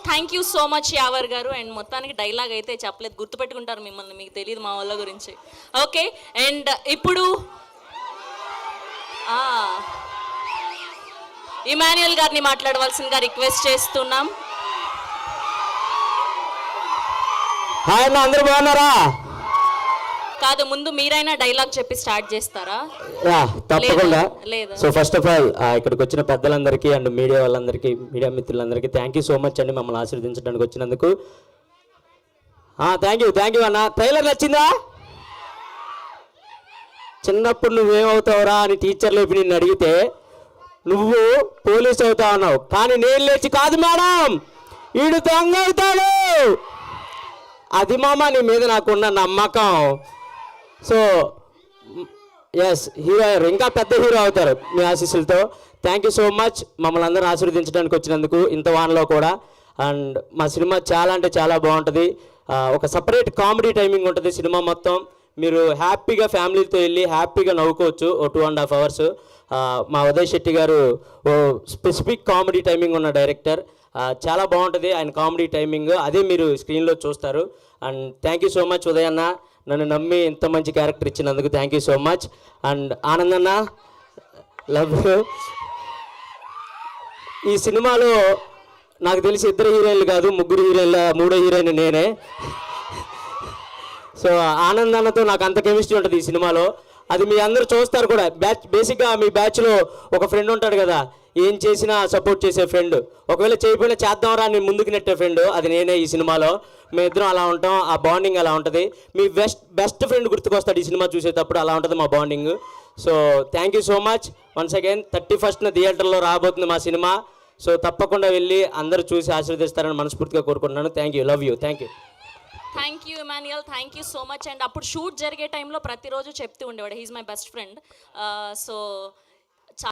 Thank you so much Yawar గారు. And మొత్తానికి dialogue అయితే చెప్పలేదు, గుర్తుపెట్టుకుంటారు మిమ్మల్ని, మీకు తెలియదు మా వాళ్ళ గురించి. ఓకే, అండ్ ఇప్పుడు ఇమాన్యుయల్ గారిని మాట్లాడవలసిందిగా రిక్వెస్ట్ చేస్తున్నాం. హాయ్ అన్న, అందరూ బాగున్నారా? కాదు, ముందు మీరైనా డైలాగ్ చెప్పి స్టార్ట్ చేస్తారా? తప్పకుండా. లేదా? సో ఫస్ట్ ఆఫ్ ఆల్ ఇక్కడికి వచ్చిన పెద్దలందరికీ అండ్ మీడియా వాళ్ళందరికీ, మీడియా మిత్రులందరికీ థ్యాంక్ యూ సో మచ్ అండి మమ్మల్ని ఆశీర్వదించడానికి వచ్చినందుకు. థ్యాంక్ యూ అన్న. ట్రైలర్ నచ్చిందా? చిన్నప్పుడు నువ్వేమవుతావురా అని టీచర్లు ఇప్పుడు నిన్ను అడిగితే నువ్వు పోలీస్ అవుతావు అన్నావు, కానీ నేను లేచి కాదు మేడం వీడు దొంగ అవుతాడు. అది మామ నీ మీద నాకున్న నమ్మకం. సో ఎస్, హీరో ఇంకా పెద్ద హీరో అవుతారు మీ ఆశీస్సులతో. థ్యాంక్ యూ సో మచ్ మమ్మల్ని అందరూ ఆశీర్వదించడానికి వచ్చినందుకు ఇంత వానలో కూడా. అండ్ మా సినిమా చాలా అంటే చాలా బాగుంటుంది. ఒక సపరేట్ కామెడీ టైమింగ్ ఉంటుంది సినిమా మొత్తం. మీరు హ్యాపీగా ఫ్యామిలీతో వెళ్ళి హ్యాపీగా నవ్వుకోవచ్చు ఓ 2.5 hours. మా ఉదయ్ శెట్టి గారు ఓ స్పెసిఫిక్ కామెడీ టైమింగ్ ఉన్న డైరెక్టర్. చాలా బాగుంటుంది ఆయన కామెడీ టైమింగ్, అదే మీరు స్క్రీన్లో చూస్తారు. And thank you so much Uday అన్న, నన్ను నమ్మి ఇంత మంచి క్యారెక్టర్ ఇచ్చినందుకు thank you so much. And Anand అన్న, లవ్ యూ. ఈ సినిమాలో నాకు తెలిసి 2 హీరోయిన్లు కాదు 3 హీరోయిన్ల 3వ హీరోయిన్ నేనే. సో ఆనంద్ అన్నతో నాకు అంత కెమిస్ట్రీ ఉంటుంది ఈ సినిమాలో, అది మీ అందరూ చూస్తారు కూడా. బేసిక్గా మీ బ్యాచ్లో ఒక ఫ్రెండ్ ఉంటాడు కదా, ఏం చేసినా సపోర్ట్ చేసే ఫ్రెండ్, ఒకవేళ చేయకపోయినా చేద్దాంరా అని ముందుకు నెట్టే ఫ్రెండ్, అది నేనే ఈ సినిమాలో. మేమిద్దరం అలా ఉంటాం, ఆ బాండింగ్ అలా ఉంటుంది. మీ బెస్ట్ ఫ్రెండ్ గుర్తుకొస్తాడు ఈ సినిమా చూసేటప్పుడు, అలా ఉంటుంది మా bonding. So thank you so much once again. 31st థియేటర్లో రాబోతుంది మా సినిమా. సో తప్పకుండా వెళ్ళి అందరూ చూసి ఆశీర్వదిస్తారని మనస్ఫూర్తిగా కోరుకుంటున్నాను. Thank you, love you, thank you. Thank you Emmanuel, thank you so much. And అప్పుడు షూట్ జరిగే టైంలో ప్రతిరోజు చెప్తూ ఉండేవాడు, he is my best friend. So